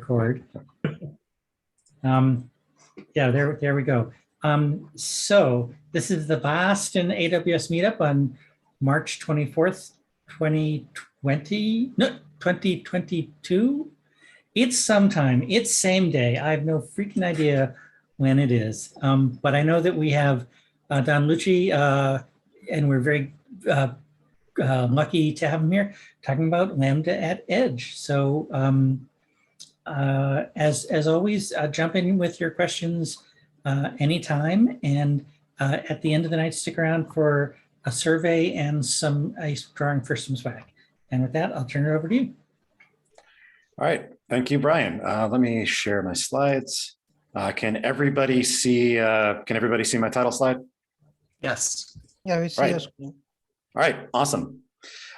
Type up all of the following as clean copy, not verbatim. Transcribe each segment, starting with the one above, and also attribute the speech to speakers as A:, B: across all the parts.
A: record. Yeah, there we go. So this is the Boston AWS meetup on March 24th, 2020, no, 2022. It's sometime, it's same day. I have no freaking idea when it is. But I know that we have Don Lucci, and we're very lucky to have him here talking about LambdaAtEdge. So as always, jump in with your questions anytime. And at the end of the night, stick around for a survey and a drawing for some swag. And with that, I'll turn it over to you.
B: All right, thank you, Brian. Let me share my slides. Can everybody see my title slide?
C: Yes.
D: Yeah, we see your screen.
B: All right, awesome.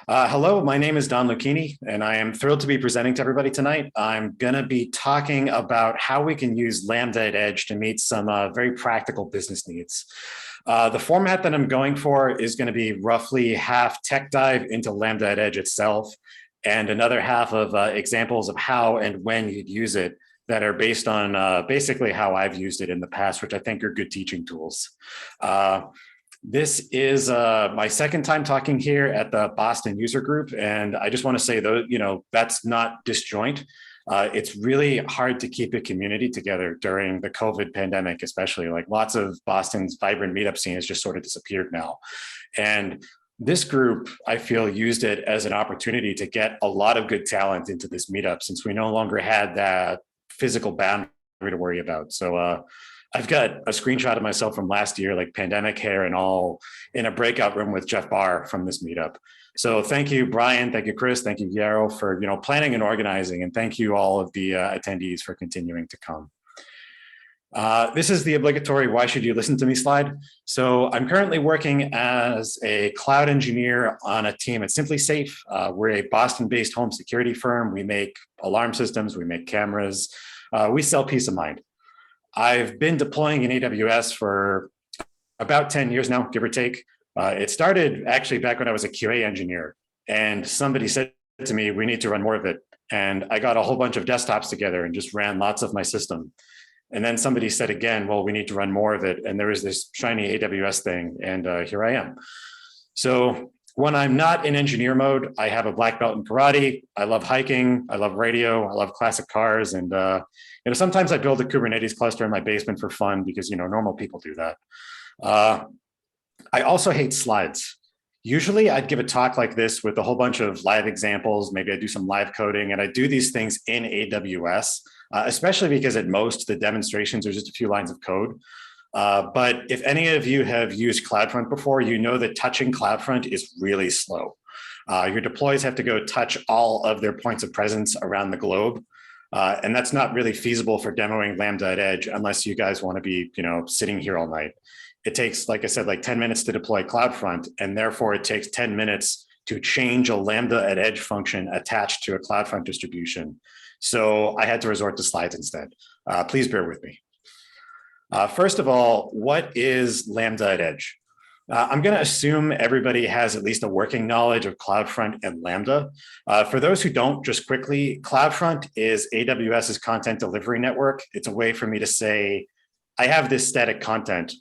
B: Hello, my name is Don Lucchini, and I am thrilled to be presenting to everybody tonight. I'm going to be talking about how we can use LambdaAtEdge to meet some very practical business needs. The format that I'm going for is going to be roughly half tech dive into LambdaAtEdge itself, and another half of examples of how and when you'd use it that are based on basically how I've used it in the past, which I think are good teaching tools. This is my second time talking here at the Boston user group, and I just want to say, though, that's not disjoint. It's really hard to keep a community together during the COVID pandemic, especially. Like, lots of Boston's vibrant meetup scene has just sort of disappeared now. And this group, I feel, used it as an opportunity to get a lot of good talent into this meetup, since we no longer had that physical boundary to worry about. So I've got a screenshot of myself from last year, like pandemic hair and all, in a breakout room with Jeff Barr from this meetup. So thank you, Brian. Thank you, Chris. Thank you, Yarrow, for planning and organizing. And thank you all of the attendees for continuing to come. This is the obligatory "why should you listen to me" slide. So I'm currently working as a cloud engineer on a team at Simply Safe. We're a Boston-based home security firm. We make alarm systems, we make cameras, we sell peace of mind. I've been deploying in AWS for about 10 years now, give or take. It started actually back when I was a QA engineer, and somebody said to me, we need to run more of it. And I got a whole bunch of desktops together and just ran lots of my system. And then somebody said again, well, we need to run more of it. And there was this shiny AWS thing, and here I am. So when I'm not in engineer mode, I have a black belt in karate. I love hiking. I love radio. I love classic cars. And sometimes I build a Kubernetes cluster in my basement for fun because normal people do that. I also hate slides. Usually I'd give a talk like this with a whole bunch of live examples. Maybe I do some live coding, and I do these things in AWS, especially because at most the demonstrations are just a few lines of code. But if any of you have used CloudFront before, you know that touching CloudFront is really slow. Your deploys have to go touch all of their points of presence around the globe. And that's not really feasible for demoing LambdaAtEdge unless you guys want to be, sitting here all night. It takes, like I said, like 10 minutes to deploy CloudFront, and therefore it takes 10 minutes to change a LambdaAtEdge function attached to a CloudFront distribution. So I had to resort to slides instead. Please bear with me. First of all, what is LambdaAtEdge? I'm going to assume everybody has at least a working knowledge of CloudFront and Lambda. For those who don't, just quickly, CloudFront is AWS's content delivery network. It's a way for me to say, I have this static content.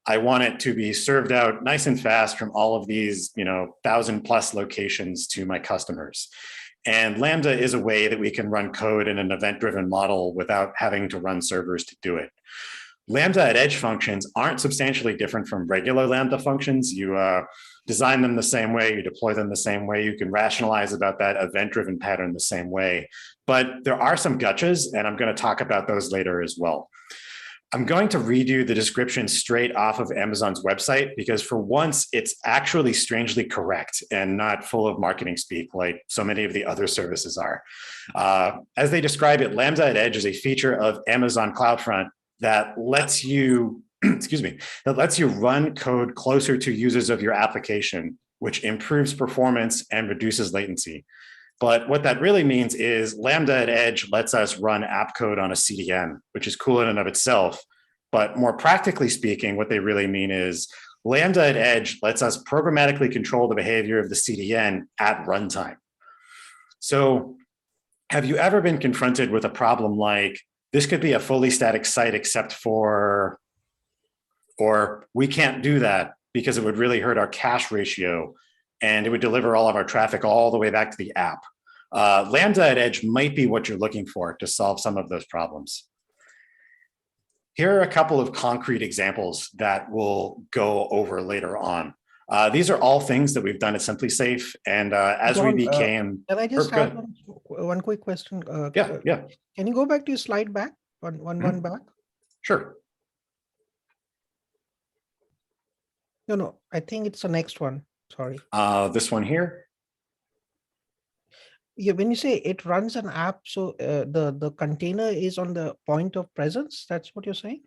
B: I want it to be served out nice and fast from all of these, 1,000+ locations to my customers. And Lambda is a way that we can run code in an event-driven model without having to run servers to do it. LambdaAtEdge functions aren't substantially different from regular Lambda functions. You design them the same way, you deploy them the same way, you can rationalize about that event-driven pattern the same way. But there are some gotchas, and I'm going to talk about those later as well. I'm going to read you the description straight off of Amazon's website, because for once, it's actually strangely correct and not full of marketing speak like so many of the other services are. As they describe it, LambdaAtEdge is a feature of Amazon CloudFront that lets you, that lets you run code closer to users of your application, which improves performance and reduces latency. But what that really means is LambdaAtEdge lets us run app code on a CDN, which is cool in and of itself. But more practically speaking, what they really mean is LambdaAtEdge lets us programmatically control the behavior of the CDN at runtime. So have you ever been confronted with a problem like this could be a fully static site except for, or we can't do that because it would really hurt our cache ratio and it would deliver all of our traffic all the way back to the app. LambdaAtEdge might be what you're looking for to solve some of those problems. Here are a couple of concrete examples that we'll go over later on. These are all things that we've done at SimpliSafe, and as
C: John,
B: we became—
C: can I just
B: Go
C: add
B: ahead.
C: one quick question?
B: Yeah,
C: Can you go back to your slide back? One back?
B: sure.
C: No, I think it's the next one. Sorry.
B: This one here.
C: Yeah, when you say it runs an app, so the container is on the point of presence. That's what you're saying?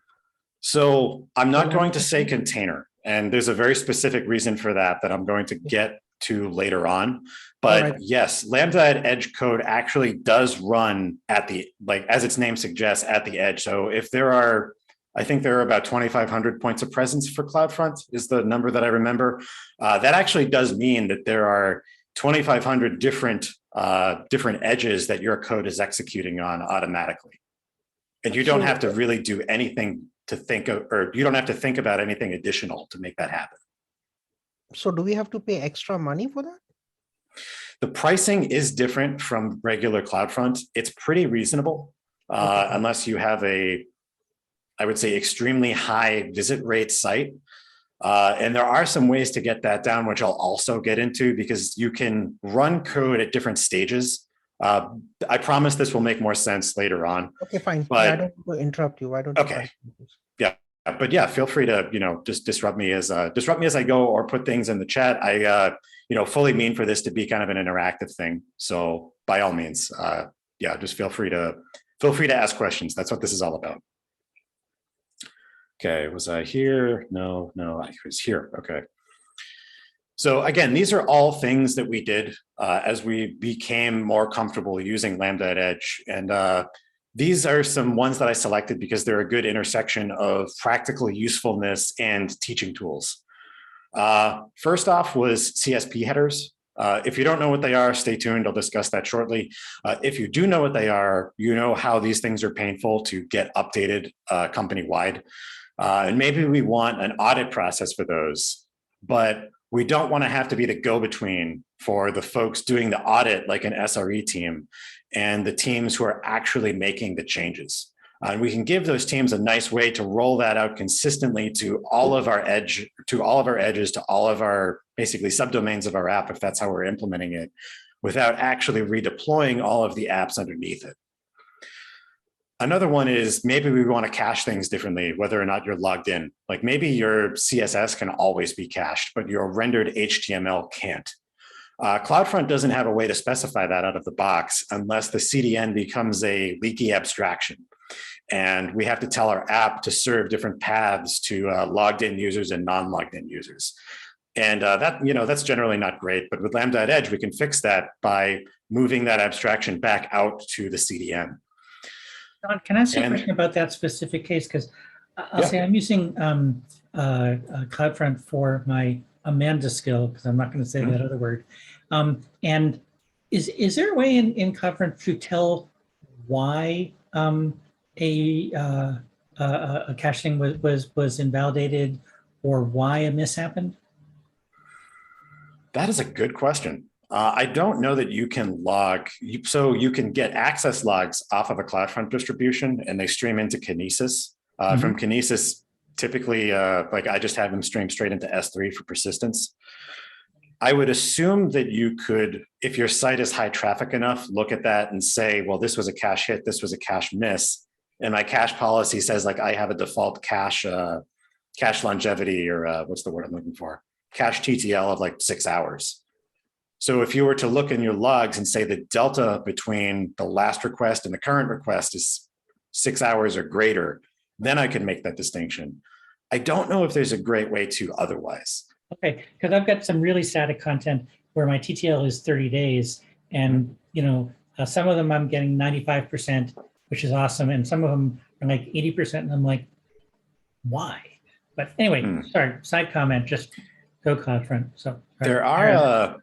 B: So I'm not
C: Lambda
B: going to say
C: Edge?
B: container, and there's a very specific reason for that I'm going to get to later on. But
C: right.
B: yes, LambdaAtEdge code actually does run at the, like as its name suggests, at the edge. So if there are, I think there are about 2,500 points of presence for CloudFront is the number that I remember. That actually does mean that there are 2,500 different edges that your code is executing on automatically. And you don't have to really do anything to think of, or you don't have to think about anything additional to make that happen.
C: So do we have to pay extra money for that?
B: The pricing is different from regular CloudFront. It's pretty reasonable, unless you have a, I would say, extremely high visit rate site. And there are some ways to get that down, which I'll also get into, because you can run code at different stages. I promise this will make more sense later on.
C: Okay, fine.
B: But
C: I don't want to interrupt you. Why don't
B: okay. Yeah, but yeah, feel free to, just disrupt me as I go, or put things in the chat. I fully mean for this to be kind of an interactive thing. So by all means, yeah, just feel free to ask questions. That's what this is all about. Okay, was I here? No, I was here. Okay. So again, these are all things that we did as we became more comfortable using LambdaAtEdge. And these are some ones that I selected because they're a good intersection of practical usefulness and teaching tools. First off was CSP headers. If you don't know what they are, stay tuned. I'll discuss that shortly. If you do know what they are, you know how these things are painful to get updated company-wide. And maybe we want an audit process for those, but we don't want to have to be the go-between for the folks doing the audit, like an SRE team, and the teams who are actually making the changes. And we can give those teams a nice way to roll that out consistently to all of our edges, to all of our basically subdomains of our app, if that's how we're implementing it, without actually redeploying all of the apps underneath it. Another one is maybe we want to cache things differently, whether or not you're logged in. Like maybe your CSS can always be cached, but your rendered HTML can't. CloudFront doesn't have a way to specify that out of the box unless the CDN becomes a leaky abstraction. And we have to tell our app to serve different paths to logged in users and non-logged in users. And that's generally not great, but with LambdaAtEdge, we can fix that by moving that abstraction back out to the CDN.
A: Don, can I ask you a question about that specific case? Because I'll say I'm using CloudFront for my Amanda skill, because I'm not going to say that other word. And is there a way in CloudFront to tell why a caching was invalidated, or why a miss happened?
B: That is a good question. I don't know that you can log, so you can get access logs off of a CloudFront distribution and they stream into Kinesis. From Kinesis, typically, like I just have them stream straight into S3 for persistence. I would assume that you could, if your site is high traffic enough, look at that and say, well, this was a cache hit, this was a cache miss. And my cache policy says like I have a default cache longevity, or what's the word I'm looking for? Cache TTL of like 6 hours. So if you were to look in your logs and say the delta between the last request and the current request is 6 hours or greater, then I can make that distinction. I don't know if there's a great way to otherwise.
A: Okay, because I've got some really static content where my TTL is 30 days, and some of them I'm getting 95%, which is awesome, and some of them are like 80%, and I'm like, why? But anyway, sorry, side comment, just go CloudFront. So
B: there are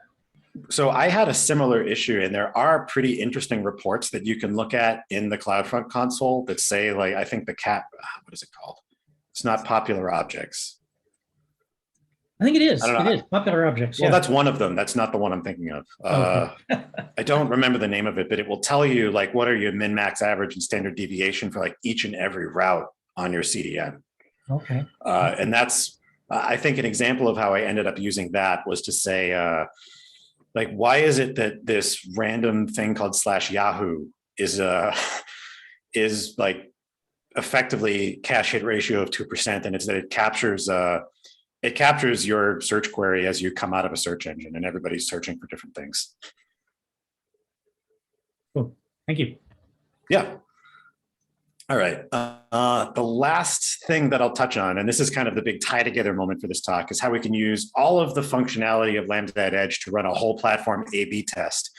B: So I had a similar issue, and there are pretty interesting reports that you can look at in the CloudFront console that say, like, I think the what is it called? It's not popular objects.
A: I think it is.
B: I don't know.
A: It is popular objects.
B: Well,
A: Yeah.
B: that's one of them. That's not the one I'm thinking of.
A: Okay.
B: I don't remember the name of it, but it will tell you like what are your min, max, average, and standard deviation for like each and every route on your CDN.
A: Okay.
B: And that's, I think, an example of how I ended up using that was to say, like, why is it that this random thing called /Yahoo is like effectively cache hit ratio of 2%, and it's that it captures your search query as you come out of a search engine, and everybody's searching for different things.
A: Cool. Thank you.
B: Yeah. All right. The last thing that I'll touch on, and this is kind of the big tie together moment for this talk, is how we can use all of the functionality of LambdaAtEdge to run a whole platform A/B test.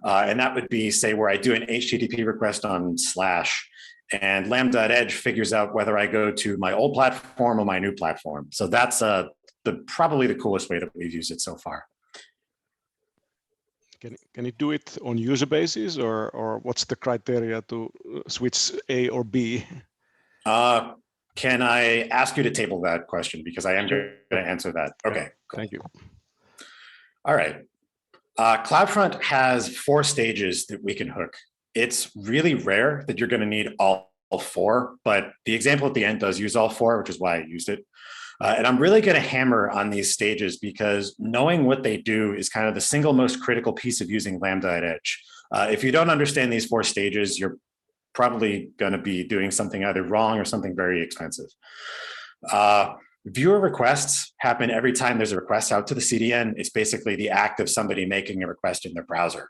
B: And that would be, say, where I do an HTTP request on / and LambdaAtEdge figures out whether I go to my old platform or my new platform. So that's probably the coolest way that we've used it so far.
D: Can it do it on user basis, or what's the criteria to switch A or B?
B: Can I ask you to table that question, because I am going to answer that? Okay. Cool.
D: Thank you.
B: All right. CloudFront has 4 stages that we can hook. It's really rare that you're going to need all 4, but the example at the end does use all 4, which is why I used it. And I'm really going to hammer on these stages because knowing what they do is kind of the single most critical piece of using LambdaAtEdge. If you don't understand these 4 stages, you're probably going to be doing something either wrong or something very expensive. Viewer requests happen every time there's a request out to the CDN. It's basically the act of somebody making a request in their browser.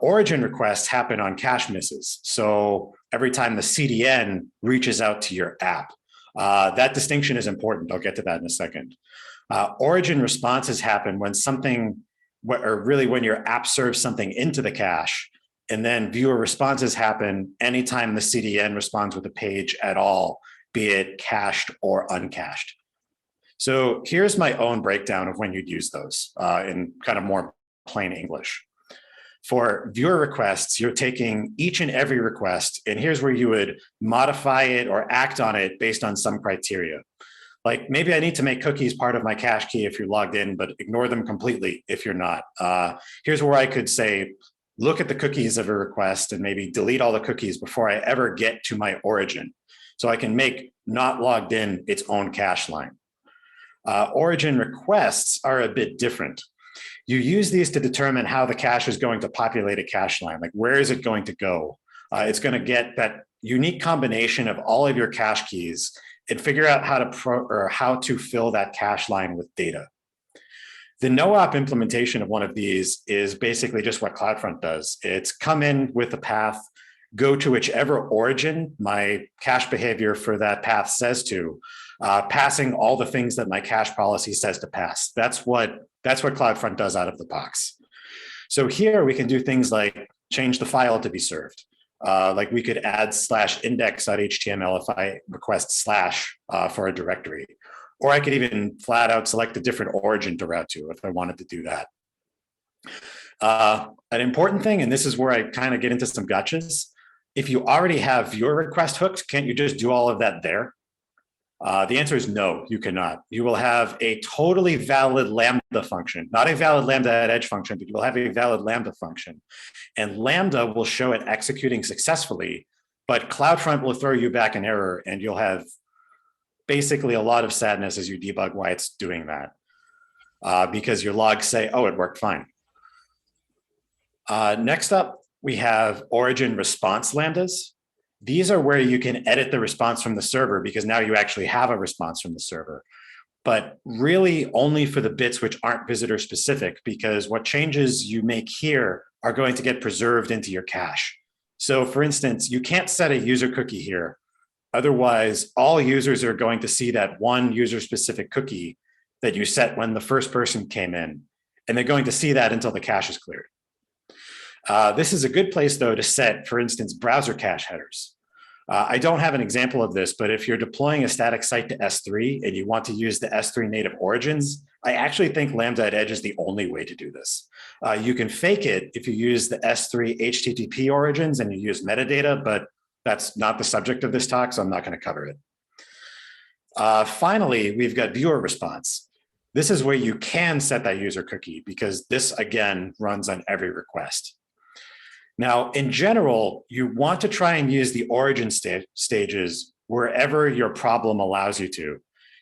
B: Origin requests happen on cache misses. So every time the CDN reaches out to your app. That distinction is important. I'll get to that in a second. Origin responses happen when when your app serves something into the cache, and then viewer responses happen anytime the CDN responds with a page at all, be it cached or uncached. So here's my own breakdown of when you'd use those in kind of more plain English. For viewer requests, you're taking each and every request, and here's where you would modify it or act on it based on some criteria. Like maybe I need to make cookies part of my cache key if you're logged in, but ignore them completely if you're not. Here's where I could say, look at the cookies of a request and maybe delete all the cookies before I ever get to my origin. So I can make not logged in its own cache line. Origin requests are a bit different. You use these to determine how the cache is going to populate a cache line. Like, where is it going to go? It's going to get that unique combination of all of your cache keys and figure out how to fill that cache line with data. The no-op implementation of one of these is basically just what CloudFront does. It's come in with a path, go to whichever origin my cache behavior for that path says to, passing all the things that my cache policy says to pass. That's what CloudFront does out of the box. So here we can do things like change the file to be served. Like we could add /index.html if I request / for a directory. Or I could even flat out select a different origin to route to if I wanted to do that. An important thing, and this is where I kind of get into some gotchas, if you already have viewer request hooked, can't you just do all of that there? The answer is no, you cannot. You will have a totally valid Lambda function, not a valid LambdaAtEdge function, but you will have a valid Lambda function. And Lambda will show it executing successfully, but CloudFront will throw you back an error and you'll have basically a lot of sadness as you debug why it's doing that. Because your logs say, oh, it worked fine. Next up, we have origin response lambdas. These are where you can edit the response from the server because now you actually have a response from the server, but really only for the bits which aren't visitor specific, because what changes you make here are going to get preserved into your cache. So for instance, you can't set a user cookie here. Otherwise, all users are going to see that one user specific cookie that you set when the first person came in, and they're going to see that until the cache is cleared. This is a good place, though, to set, for instance, browser cache headers. I don't have an example of this, but if you're deploying a static site to S3 and you want to use the S3 native origins, I actually think LambdaAtEdge is the only way to do this. You can fake it if you use the S3 HTTP origins and you use metadata, but that's not the subject of this talk, so I'm not going to cover it. Finally, we've got viewer response. This is where you can set that user cookie because this, again, runs on every request. Now, in general, you want to try and use the origin stages wherever your problem allows you to,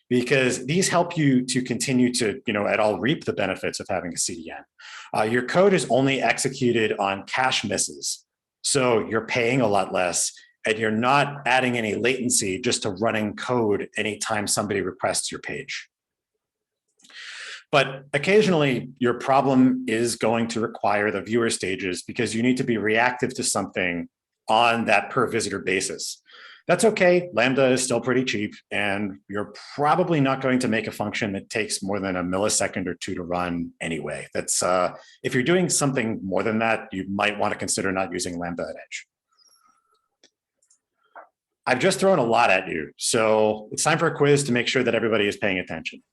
B: because these help you to continue to, at all reap the benefits of having a CDN. Your code is only executed on cache misses, so you're paying a lot less, and you're not adding any latency just to running code anytime somebody requests your page. But occasionally, your problem is going to require the viewer stages because you need to be reactive to something on that per visitor basis. That's okay. Lambda is still pretty cheap, and you're probably not going to make a function that takes more than a millisecond or two to run anyway. That's if you're doing something more than that, you might want to consider not using LambdaAtEdge. I've just thrown a lot at you, so it's time for a quiz to make sure that everybody is paying attention.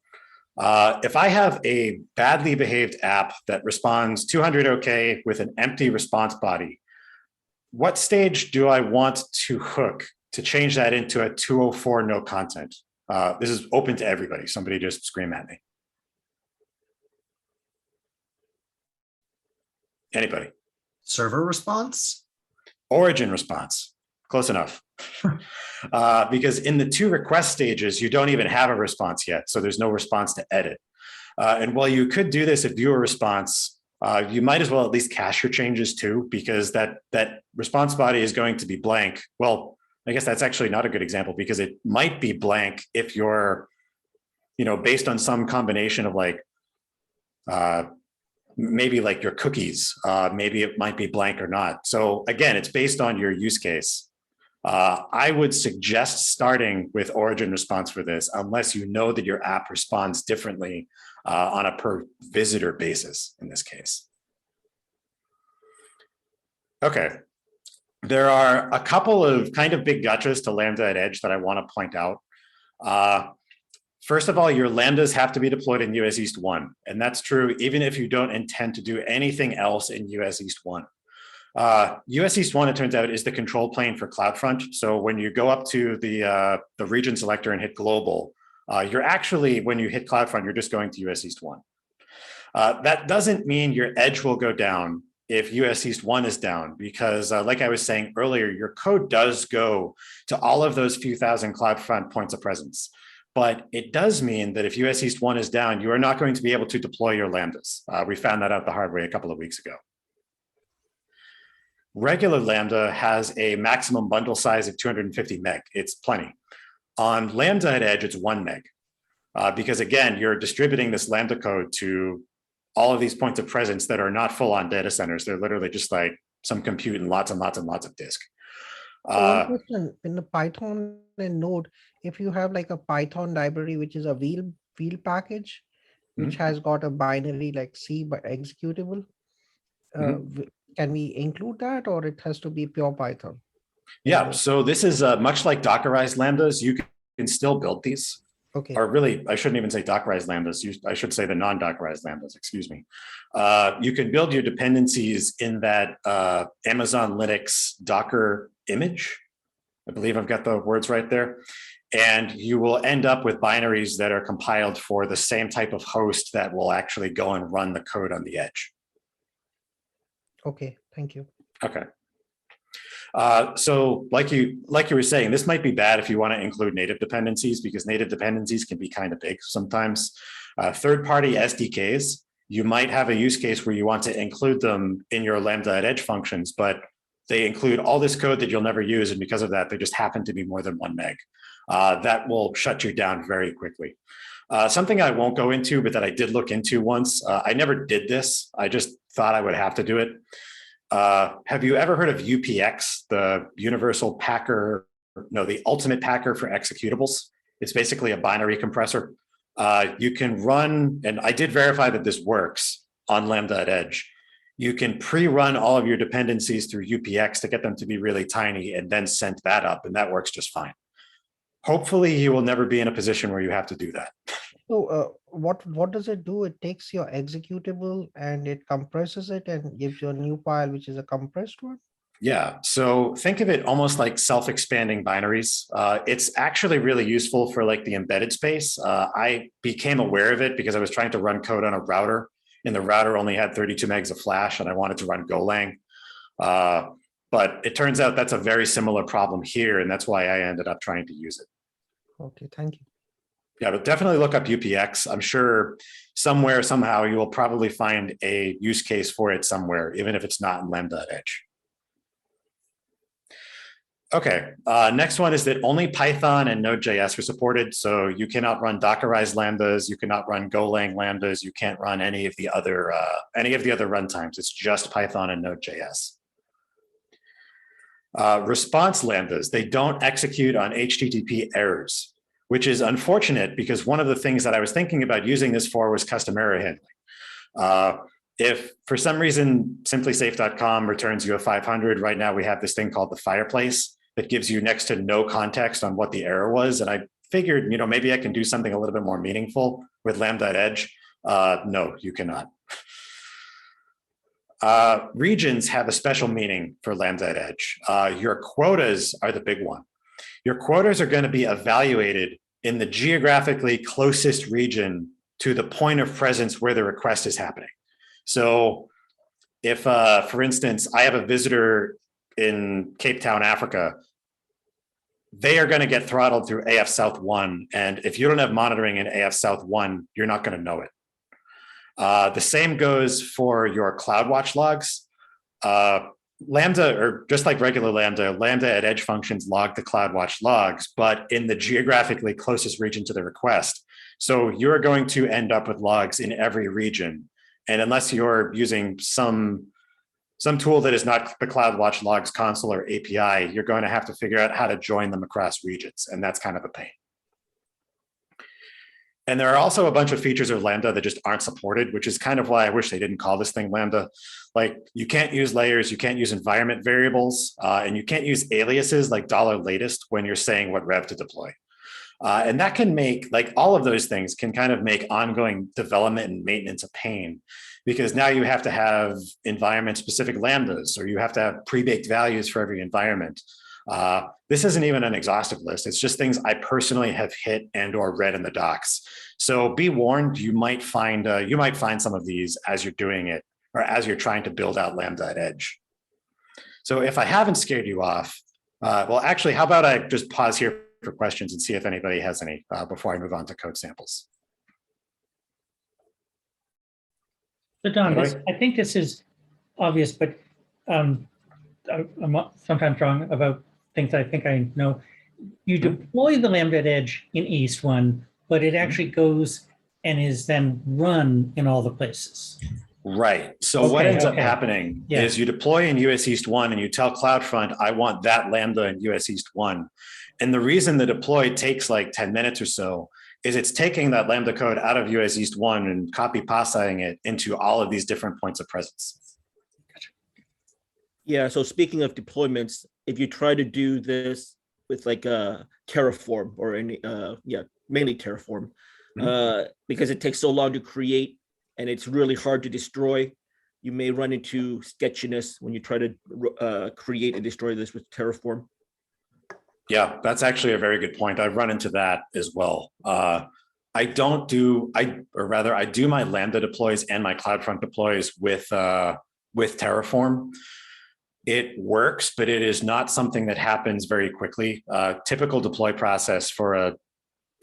B: If I have a badly behaved app that responds 200 OK with an empty response body, what stage do I want to hook to change that into a 204 no content? This is open to everybody. Somebody just scream at me. Anybody?
E: Server response?
B: Origin response. Close enough. Because in the two request stages, you don't even have a response yet. So there's no response to edit. And while you could do this at viewer response, you might as well at least cache your changes too, because that response body is going to be blank. Well, I guess that's actually not a good example because it might be blank if you're, based on some combination of like, maybe like your cookies, maybe it might be blank or not. So again, it's based on your use case. I would suggest starting with origin response for this, unless you know that your app responds differently on a per visitor basis in this case. Okay, there are a couple of kind of big gotchas to LambdaAtEdge that I want to point out. First of all, your Lambdas have to be deployed in US East 1, and that's true even if you don't intend to do anything else in US East 1. US East 1, it turns out, is the control plane for CloudFront. So when you go up to the region selector and hit global, you're actually, when you hit CloudFront, you're just going to US East 1. That doesn't mean your edge will go down if US East 1 is down, because like I was saying earlier, your code does go to all of those few thousand CloudFront points of presence. But it does mean that if US East 1 is down, you are not going to be able to deploy your Lambdas. We found that out the hard way a couple of weeks ago. Regular Lambda has a maximum bundle size of 250 meg. It's plenty. On LambdaAtEdge, it's 1 meg. Because again, you're distributing this Lambda code to all of these points of presence that are not full on data centers. They're literally just like some compute and lots and lots and lots of disk.
C: One question, in the Python and Node, if you have like a Python library, which is a wheel package, which has got a binary like C but executable, can we include that, or it has to be pure Python?
B: Yeah, so this is much like Dockerized Lambdas. You can still build these.
C: Okay.
B: Or really, I shouldn't even say Dockerized Lambdas. I should say the non-Dockerized Lambdas, excuse me. You can build your dependencies in that Amazon Linux Docker image. I believe I've got the words right there. And you will end up with binaries that are compiled for the same type of host that will actually go and run the code on the edge.
C: Okay, thank you.
B: Okay. So like you were saying, this might be bad if you want to include native dependencies, because native dependencies can be kind of big sometimes. Third-party SDKs, you might have a use case where you want to include them in your LambdaAtEdge functions, but they include all this code that you'll never use, and because of that, they just happen to be more than 1 meg. That will shut you down very quickly. Something I won't go into, but that I did look into once. I never did this. I just thought I would have to do it. Have you ever heard of UPX, the Universal Packer, no, the Ultimate Packer for executables? It's basically a binary compressor. You can run, and I did verify that this works on LambdaAtEdge. you can pre-run all of your dependencies through UPX to get them to be really tiny and then send that up, and that works just fine. Hopefully you will never be in a position where you have to do that.
C: So what does it do? It takes your executable and it compresses it and gives you a new file, which is a compressed one.
B: Yeah, so think of it almost like self-expanding binaries. It's actually really useful for like the embedded space. I became aware of it because I was trying to run code on a router, and the router only had 32 megs of flash, and I wanted to run Golang. But it turns out that's a very similar problem here, and that's why I ended up trying to use it.
C: Okay, thank you.
B: Yeah, but definitely look up UPX. I'm sure somewhere, somehow, you will probably find a use case for it somewhere, even if it's not in LambdaAtEdge. Okay, next one is that only Python and Node.js are supported. So you cannot run Dockerized Lambdas, you cannot run Golang Lambdas, you can't run any of the other runtimes. It's just Python and Node.js. Response Lambdas, they don't execute on HTTP errors, which is unfortunate because one of the things that I was thinking about using this for was custom error handling. If for some reason simplysafe.com returns you a 500, right now we have this thing called the fireplace that gives you next to no context on what the error was. And I figured, maybe I can do something a little bit more meaningful with LambdaAtEdge. No, you cannot. Regions have a special meaning for LambdaAtEdge. Your quotas are the big one. Your quotas are going to be evaluated in the geographically closest region to the point of presence where the request is happening. So if, for instance, I have a visitor in Cape Town, Africa, they are going to get throttled through AF South 1. And if you don't have monitoring in AF South 1, you're not going to know it. The same goes for your CloudWatch logs. Lambda, or just like regular Lambda, LambdaAtEdge functions log the CloudWatch logs, but in the geographically closest region to the request. So you're going to end up with logs in every region. And unless you're using some tool that is not the CloudWatch logs console or API, you're going to have to figure out how to join them across regions. And that's kind of a pain. And there are also a bunch of features of Lambda that just aren't supported, which is kind of why I wish they didn't call this thing Lambda. Like you can't use layers, you can't use environment variables, and you can't use aliases like $latest when you're saying what rev to deploy. And that can make, like all of those things can kind of make ongoing development and maintenance a pain, because now you have to have environment specific Lambdas, or you have to have pre-baked values for every environment. This isn't even an exhaustive list. It's just things I personally have hit and or read in the docs. So be warned, you might find some of these as you're doing it, or as you're trying to build out LambdaAtEdge. So if I haven't scared you off, well, actually, how about I just pause here for questions and see if anybody has any before I move on to code samples.
A: So Don, I think this is obvious, but I'm sometimes wrong about things I think I know. You deploy the LambdaAtEdge in East 1, but it actually goes and is then run in all the places.
B: Right. So what ends up happening is you deploy in US East 1 and you tell CloudFront, I want that Lambda in US East 1. And the reason the deploy takes like 10 minutes or so is it's taking that Lambda code out of US East 1 and copy pasting it into all of these different points of presence.
F: Yeah, so speaking of deployments, if you try to do this with like Terraform or any, mainly Terraform, because it takes so long to create and it's really hard to destroy, you may run into sketchiness when you try to create and destroy this with Terraform.
B: Yeah, that's actually a very good point. I've run into that as well. I do my Lambda deploys and my CloudFront deploys with Terraform. It works, but it is not something that happens very quickly. Typical deploy process for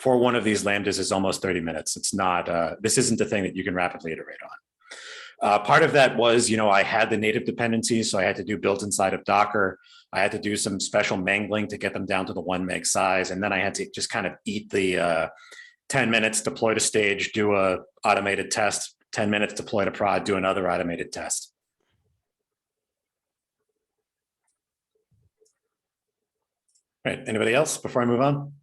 B: one of these Lambdas is almost 30 minutes. It's not, this isn't a thing that you can rapidly iterate on. Part of that was, I had the native dependencies, so I had to do builds inside of Docker. I had to do some special mangling to get them down to the 1 meg size. And then I had to just kind of eat the 10 minutes, deploy to stage, do a automated test, 10 minutes, deploy to prod, do another automated test. Right, anybody else before I move on?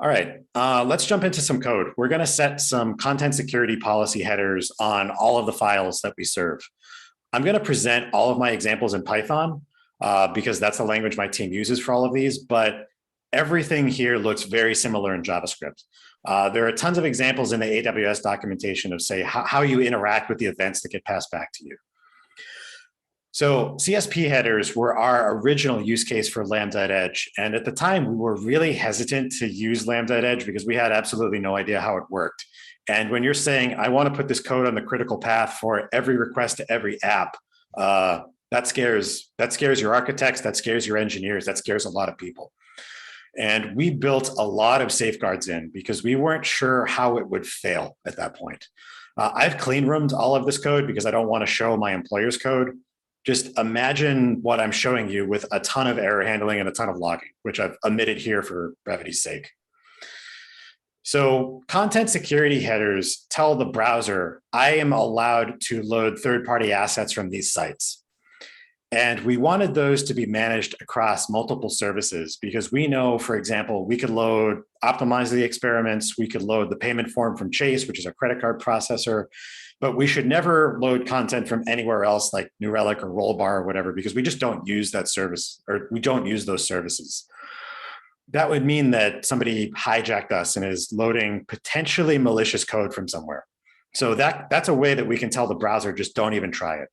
B: All right, let's jump into some code. We're going to set some content security policy headers on all of the files that we serve. I'm going to present all of my examples in Python because that's the language my team uses for all of these, but everything here looks very similar in JavaScript. There are tons of examples in the AWS documentation of, say, how you interact with the events that get passed back to you. So CSP headers were our original use case for LambdaAtEdge. And at the time, we were really hesitant to use LambdaAtEdge because we had absolutely no idea how it worked. And when you're saying, I want to put this code on the critical path for every request to every app, that scares your architects, that scares your engineers, that scares a lot of people. And we built a lot of safeguards in because we weren't sure how it would fail at that point. I've clean roomed all of this code because I don't want to show my employer's code. Just imagine what I'm showing you with a ton of error handling and a ton of logging, which I've omitted here for brevity's sake. So content security headers tell the browser, I am allowed to load third-party assets from these sites. And we wanted those to be managed across multiple services because we know, for example, we could load Optimize the Experiments, we could load the payment form from Chase, which is our credit card processor, but we should never load content from anywhere else like New Relic or Rollbar or whatever, because we just don't use that service, or we don't use those services. That would mean that somebody hijacked us and is loading potentially malicious code from somewhere. So that's a way that we can tell the browser, just don't even try it.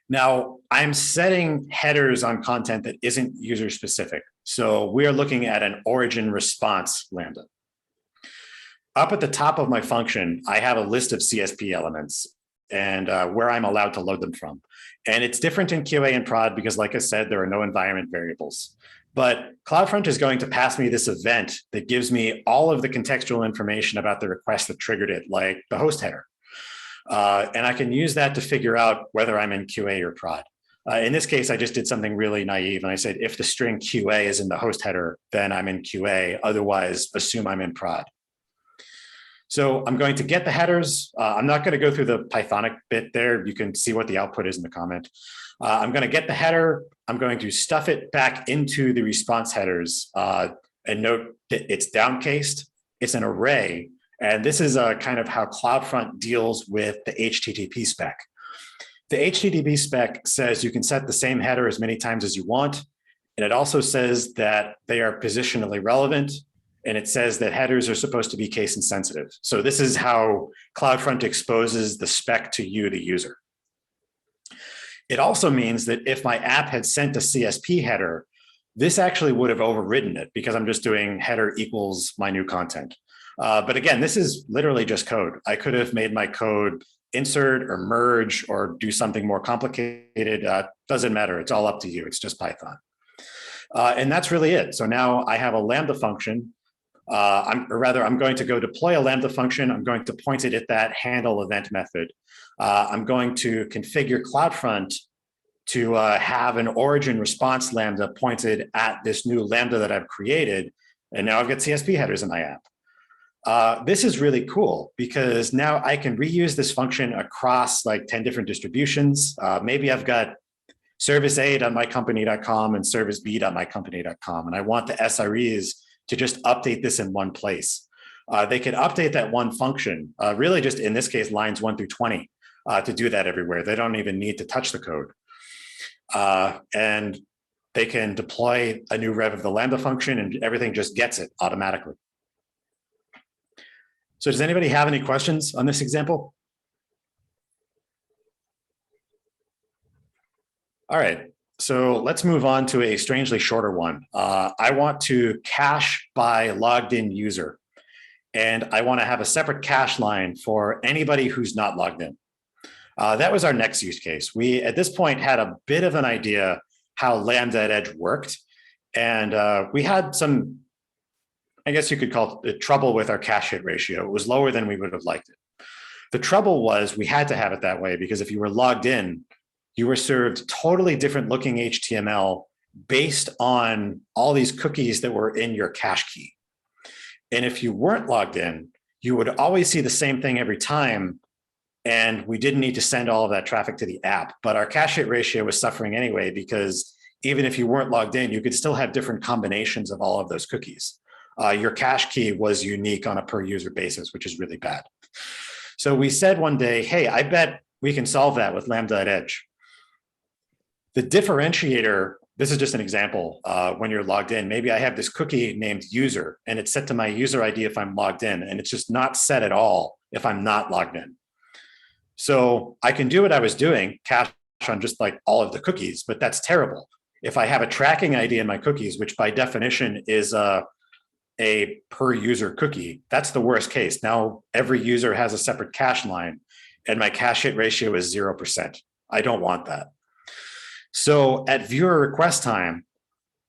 B: Now, I'm setting headers on content that isn't user specific. So we are looking at an origin response Lambda. Up at the top of my function, I have a list of CSP elements and where I'm allowed to load them from. And it's different in QA and prod because, like I said, there are no environment variables. But CloudFront is going to pass me this event that gives me all of the contextual information about the request that triggered it, like the host header. And I can use that to figure out whether I'm in QA or prod. In this case, I just did something really naive. And I said, if the string QA is in the host header, then I'm in QA. Otherwise, assume I'm in prod. So I'm going to get the headers. I'm not going to go through the Pythonic bit there. You can see what the output is in the comment. I'm going to get the header. I'm going to stuff it back into the response headers and note that it's downcased. It's an array. And this is kind of how CloudFront deals with the HTTP spec. The HTTP spec says you can set the same header as many times as you want. And it also says that they are positionally relevant. And it says that headers are supposed to be case insensitive. So this is how CloudFront exposes the spec to you, the user. It also means that if my app had sent a CSP header, this actually would have overridden it because I'm just doing header equals my new content. But again, this is literally just code. I could have made my code insert or merge or do something more complicated. Doesn't matter. It's all up to you. It's just Python. And that's really it. So now I have a Lambda function. I'm going to go deploy a Lambda function. I'm going to point it at that handle event method. I'm going to configure CloudFront to have an origin response Lambda pointed at this new Lambda that I've created. And now I've got CSP headers in my app. This is really cool because now I can reuse this function across like 10 different distributions. Maybe I've got service A.mycompany.com and service B.mycompany.com, and I want the SREs to just update this in one place. They can update that one function, really just in this case, lines 1 through 20, to do that everywhere. They don't even need to touch the code. And they can deploy a new rev of the Lambda function and everything just gets it automatically. So does anybody have any questions on this example? All right. So let's move on to a strangely shorter one. I want to cache by logged in user, and I want to have a separate cache line for anybody who's not logged in. That was our next use case. We, at this point, had a bit of an idea how LambdaAtEdge worked, and we had some, I guess you could call it trouble with our cache hit ratio. It was lower than we would have liked it. The trouble was we had to have it that way because if you were logged in, you were served totally different looking HTML based on all these cookies that were in your cache key. And if you weren't logged in, you would always see the same thing every time. And we didn't need to send all of that traffic to the app. But our cache hit ratio was suffering anyway, because even if you weren't logged in, you could still have different combinations of all of those cookies. your cache key was unique on a per user basis, which is really bad. So we said one day, hey, I bet we can solve that with LambdaAtEdge. The differentiator, this is just an example, when you're logged in, maybe I have this cookie named user and it's set to my user ID if I'm logged in, and it's just not set at all if I'm not logged in. So I can do what I was doing, cache on just like all of the cookies, but that's terrible. If I have a tracking ID in my cookies, which by definition is a per user cookie, that's the worst case. Now every user has a separate cache line and my cache hit ratio is 0%. I don't want that. So at viewer request time,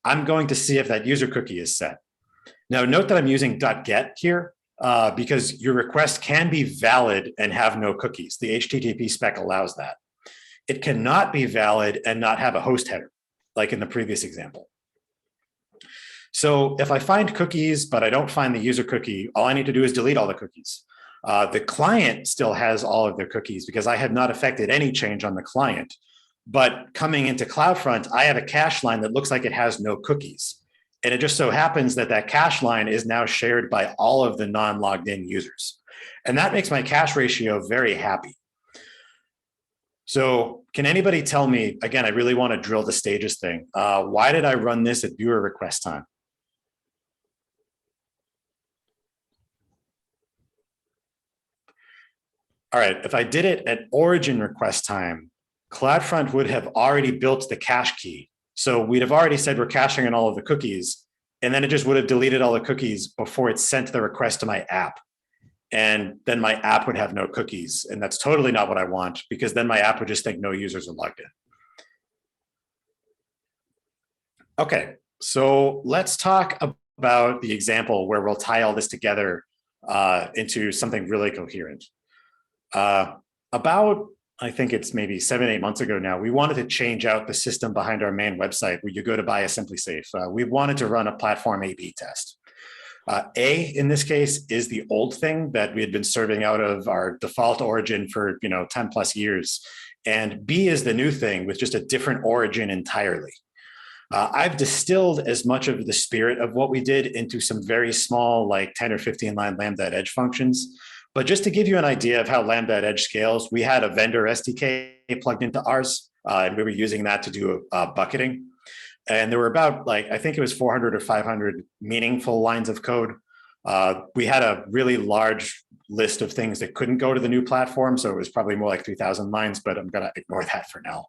B: I'm going to see if that user cookie is set. Now note that I'm using .get here because your request can be valid and have no cookies. The HTTP spec allows that. It cannot be valid and not have a host header, like in the previous example. So if I find cookies, but I don't find the user cookie, all I need to do is delete all the cookies. The client still has all of their cookies because I had not affected any change on the client. But coming into CloudFront, I have a cache line that looks like it has no cookies. And it just so happens that that cache line is now shared by all of the non-logged in users. And that makes my cache ratio very happy. So can anybody tell me, again, I really want to drill the stages thing. Why did I run this at viewer request time? All right, if I did it at origin request time, CloudFront would have already built the cache key. So we'd have already said we're caching on all of the cookies, and then it just would have deleted all the cookies before it sent the request to my app. And then my app would have no cookies. And that's totally not what I want, because then my app would just think no users are logged in. Okay, so let's talk about the example where we'll tie all this together into something really coherent. About, I think it's maybe 7-8 months ago now, we wanted to change out the system behind our main website where you go to buy a Simply Safe. We wanted to run a platform A/B test. A, in this case, is the old thing that we had been serving out of our default origin for 10 plus years. And B is the new thing with just a different origin entirely. I've distilled as much of the spirit of what we did into some very small, like 10 or 15 line LambdaAtEdge functions. But just to give you an idea of how LambdaAtEdge scales, we had a vendor SDK plugged into ours, and we were using that to do bucketing. And there were about, I think it was 400 or 500 meaningful lines of code. We had a really large list of things that couldn't go to the new platform, so it was probably more like 3,000 lines, but I'm gonna ignore that for now.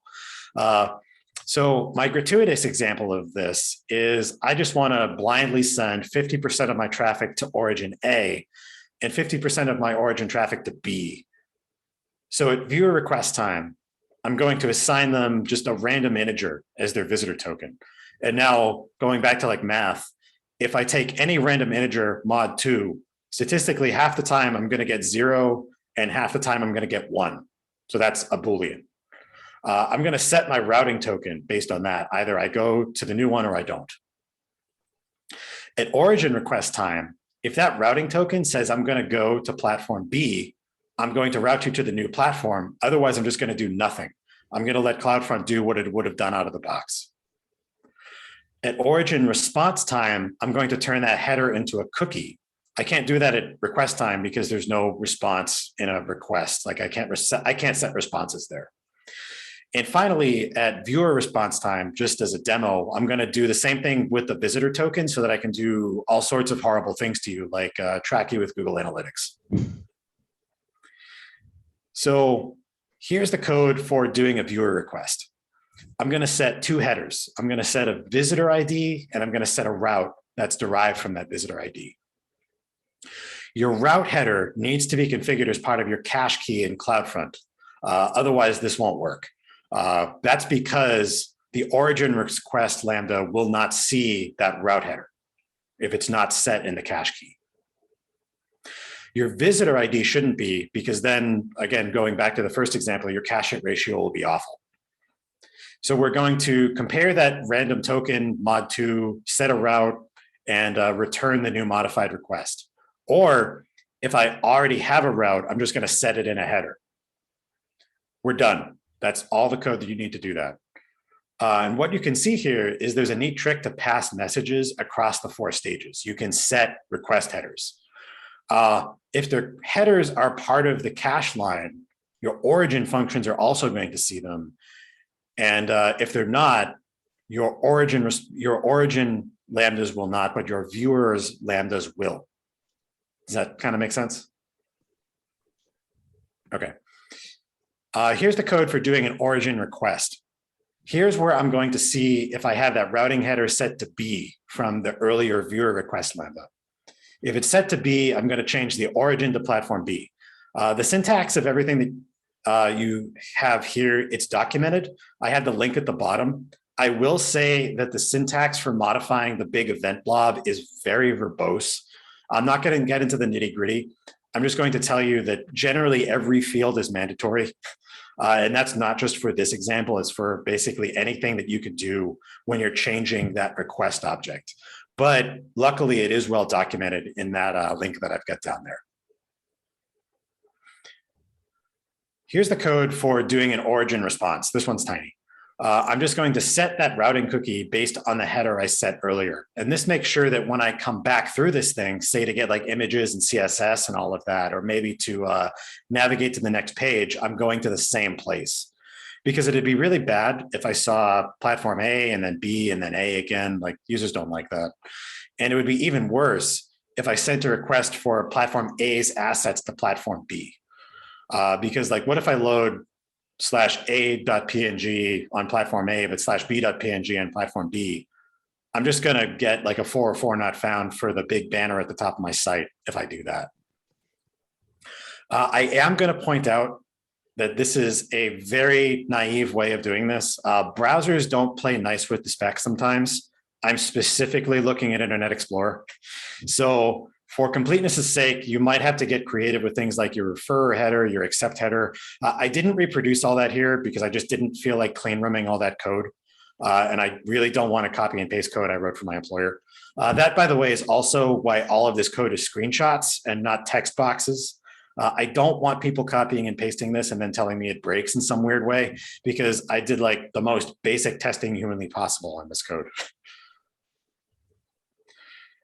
B: So my gratuitous example of this is I just wanna blindly send 50% of my traffic to origin A and 50% of my origin traffic to B. So at viewer request time, I'm going to assign them just a random integer as their visitor token. And now going back to like math, if I take any random integer mod 2, statistically half the time I'm going to get 0 and half the time I'm going to get 1. So that's a Boolean. I'm going to set my routing token based on that. Either I go to the new one or I don't. At origin request time, if that routing token says I'm going to go to platform B, I'm going to route you to the new platform. Otherwise, I'm just going to do nothing. I'm going to let CloudFront do what it would have done out of the box. At origin response time, I'm going to turn that header into a cookie. I can't do that at request time because there's no response in a request. Like I can't set responses there. And finally, at viewer response time, just as a demo, I'm going to do the same thing with the visitor token so that I can do all sorts of horrible things to you, like track you with Google Analytics. So here's the code for doing a viewer request. I'm going to set 2 headers. I'm going to set a visitor ID and I'm going to set a route that's derived from that visitor ID. Your route header needs to be configured as part of your cache key in CloudFront. Otherwise, this won't work. That's because the origin request Lambda will not see that route header if it's not set in the cache key. Your visitor ID shouldn't be, because then, again, going back to the first example, your cache hit ratio will be awful. So we're going to compare that random token mod 2, set a route, and return the new modified request. Or if I already have a route, I'm just going to set it in a header. We're done. That's all the code that you need to do that. And what you can see here is there's a neat trick to pass messages across the 4 stages. You can set request headers. If their headers are part of the cache line, your origin functions are also going to see them. And if they're not, your origin lambdas will not, but your viewers lambdas will. Does that kind of make sense? Okay. Here's the code for doing an origin request. Here's where I'm going to see if I have that routing header set to B from the earlier viewer request lambda. If it's set to B, I'm going to change the origin to platform B. The syntax of everything that you have here, it's documented. I have the link at the bottom. I will say that the syntax for modifying the big event blob is very verbose. I'm not going to get into the nitty gritty. I'm just going to tell you that generally every field is mandatory. And that's not just for this example, it's for basically anything that you could do when you're changing that request object. But luckily it is well documented in that link that I've got down there. Here's the code for doing an origin response. This one's tiny. I'm just going to set that routing cookie based on the header I set earlier. And this makes sure that when I come back through this thing, say to get like images and CSS and all of that, or maybe to navigate to the next page, I'm going to the same place. Because it'd be really bad if I saw platform A and then B and then A again, like users don't like that. And it would be even worse if I sent a request for platform A's assets to platform B. Because like, what if I load /a.png on platform A, but /b.png on platform B? I'm just going to get like a 404 not found for the big banner at the top of my site if I do that. I am going to point out that this is a very naive way of doing this. Browsers don't play nice with the specs sometimes. I'm specifically looking at Internet Explorer. So for completeness' sake, you might have to get creative with things like your refer header, your accept header. I didn't reproduce all that here because I just didn't feel like clean rooming all that code. And I really don't want to copy and paste code I wrote for my employer. That, by the way, is also why all of this code is screenshots and not text boxes. I don't want people copying and pasting this and then telling me it breaks in some weird way, because I did like the most basic testing humanly possible on this code.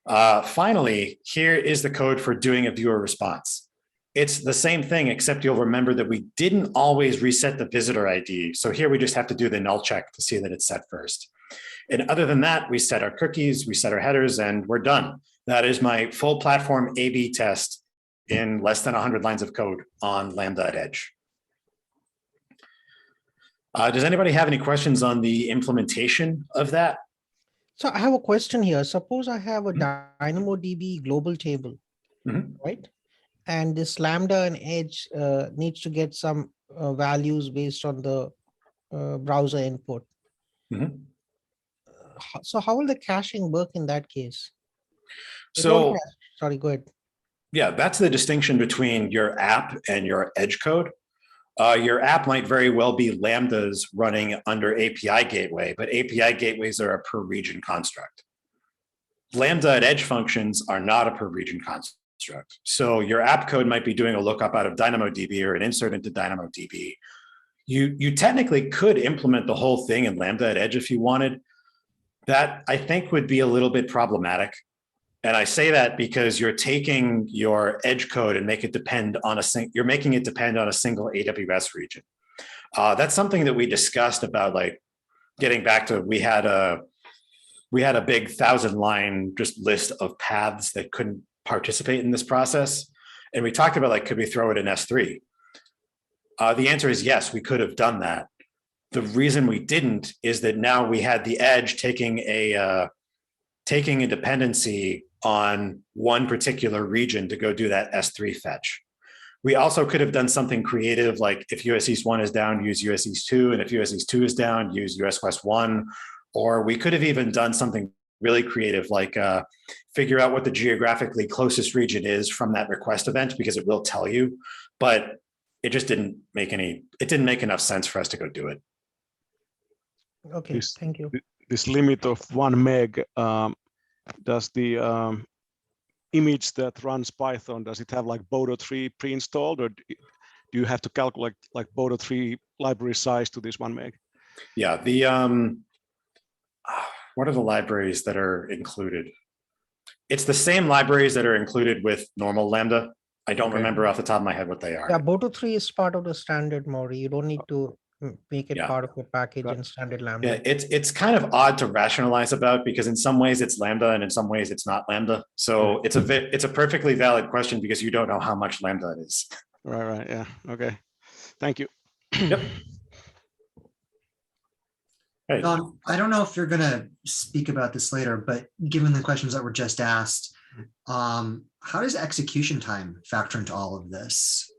B: Finally, here is the code for doing a viewer response. It's the same thing, except you'll remember that we didn't always reset the visitor ID. So here we just have to do the null check to see that it's set first. And other than that, we set our cookies, we set our headers, and we're done. That is my full platform A/B test in less than 100 lines of code on LambdaAtEdge. Does anybody have any questions on the implementation of that?
C: So I have a question here. Suppose I have a DynamoDB global table, right? And this Lambda and Edge needs to get some values based on the browser input. So how will the caching work in that case?
B: So,
C: sorry, go ahead.
B: Yeah, that's the distinction between your app and your edge code. Your app might very well be Lambdas running under API gateway, but API gateways are a per region construct. LambdaAtEdge functions are not a per region construct. So your app code might be doing a lookup out of DynamoDB or an insert into DynamoDB. You technically could implement the whole thing in LambdaAtEdge if you wanted. That I think would be a little bit problematic. And I say that because you're taking your edge code and making it depend on a single AWS region. That's something that we discussed about, like getting back to, we had a big 1,000-line just list of paths that couldn't participate in this process. And we talked about, like, could we throw it in S3? The answer is yes, we could have done that. The reason we didn't is that now we had the edge taking a dependency on one particular region to go do that S3 fetch. We also could have done something creative, like if US East 1 is down, use US East 2, and if US East 2 is down, use US West 1. Or we could have even done something really creative, like figure out what the geographically closest region is from that request event, because it will tell you, but it just didn't make enough sense for us to go do it.
C: Okay, thank you.
D: This limit of 1 meg, does the image that runs Python, does it have like Bodo 3 pre-installed, or do you have to calculate like Bodo 3 library size to this 1 meg?
B: Yeah, what are the libraries that are included? It's the same libraries that are included with normal Lambda. I don't
D: Okay.
B: remember off the top of my head what they are.
C: Yeah, Boto 3 is part of the standard Mori. You don't need to make it
B: Yeah.
C: part of your package
D: Got-
C: in standard
B: Yeah,
C: Lambda.
B: it's kind of odd to rationalize about because in some ways it's Lambda and in some ways it's not Lambda. So it's a perfectly valid question because you don't know how much Lambda it is.
D: Right. Yeah. Okay. Thank you.
B: Yep. Hey,
E: Don, I don't know if you're gonna speak about this later, but given the questions that were just asked, how does execution time factor into all of this?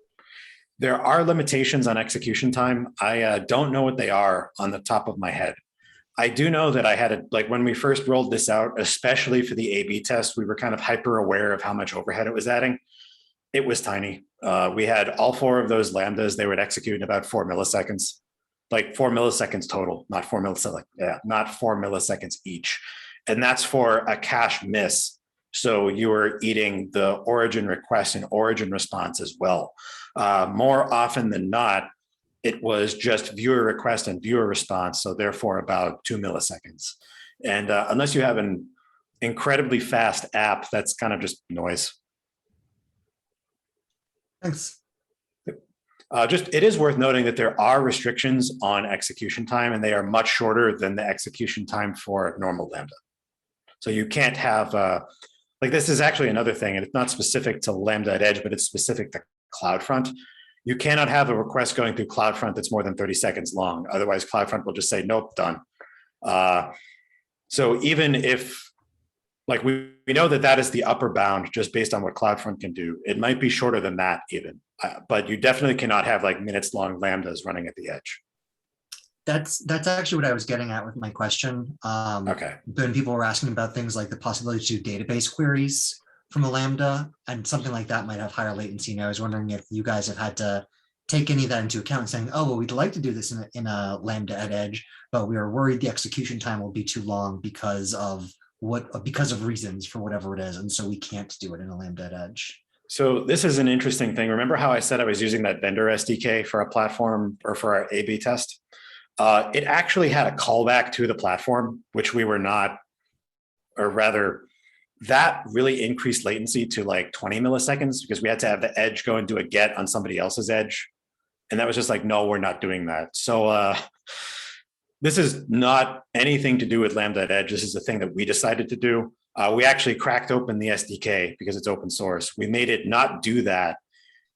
B: there are limitations on execution time. I don't know what they are on the top of my head. I do know that I had like when we first rolled this out, especially for the A/B test, we were kind of hyper aware of how much overhead it was adding. It was tiny. We had all 4 of those lambdas. They would execute in about 4 milliseconds, like 4 milliseconds total, not 4 milliseconds. Yeah, not 4 milliseconds each, and that's for a cache miss. So you were eating the origin request and origin response as well. More often than not, it was just viewer request and viewer response. So therefore about 2 milliseconds. And unless you have an incredibly fast app, that's kind of just noise.
E: Thanks.
B: It is worth noting that there are restrictions on execution time and they are much shorter than the execution time for normal Lambda. So you can't have, like this is actually another thing, and it's not specific to LambdaAtEdge, but it's specific to CloudFront. You cannot have a request going through CloudFront that's more than 30 seconds long. Otherwise, CloudFront will just say, nope, done. So even if, like we know that that is the upper bound just based on what CloudFront can do, it might be shorter than that even, but you definitely cannot have like minutes long Lambdas running at the edge.
E: That's actually what I was getting at with my question.
B: Okay.
E: When people were asking about things like the possibility to do database queries from a Lambda and something like that might have higher latency. And I was wondering if you guys have had to take any of that into account and saying, oh, well, we'd like to do this in a LambdaAtEdge, but we are worried the execution time will be too long because of reasons for whatever it is. And so we can't do it in a LambdaAtEdge.
B: So this is an interesting thing. Remember how I said I was using that vendor SDK for a platform or for our A/B test? It actually had a callback to the platform, which we were not, or rather, that really increased latency to like 20 milliseconds because we had to have the edge go and do a get on somebody else's edge. And that was just like, no, we're not doing that. So this is not anything to do with LambdaAtEdge. This is the thing that we decided to do. We actually cracked open the SDK because it's open source. We made it not do that.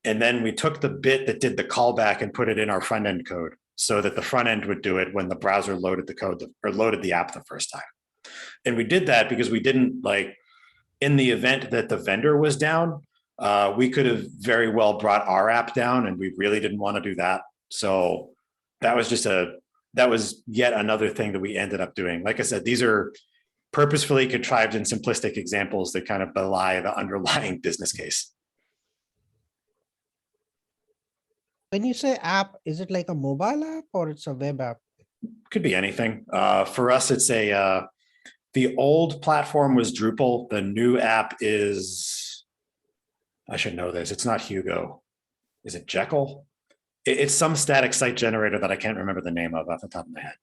B: And then we took the bit that did the callback and put it in our front end code so that the front end would do it when the browser loaded the code or loaded the app the first time. And we did that because we didn't like, in the event that the vendor was down, we could have very well brought our app down and we really didn't want to do that. So that was yet another thing that we ended up doing. Like I said, these are purposefully contrived and simplistic examples that kind of belie the underlying business case.
C: When you say app, is it like a mobile app or it's a web app?
B: Could be anything. For us, it's the old platform was Drupal. The new app is, I should know this. It's not Hugo. Is it Jekyll? It's some static site generator that I can't remember the name of off the top of my head.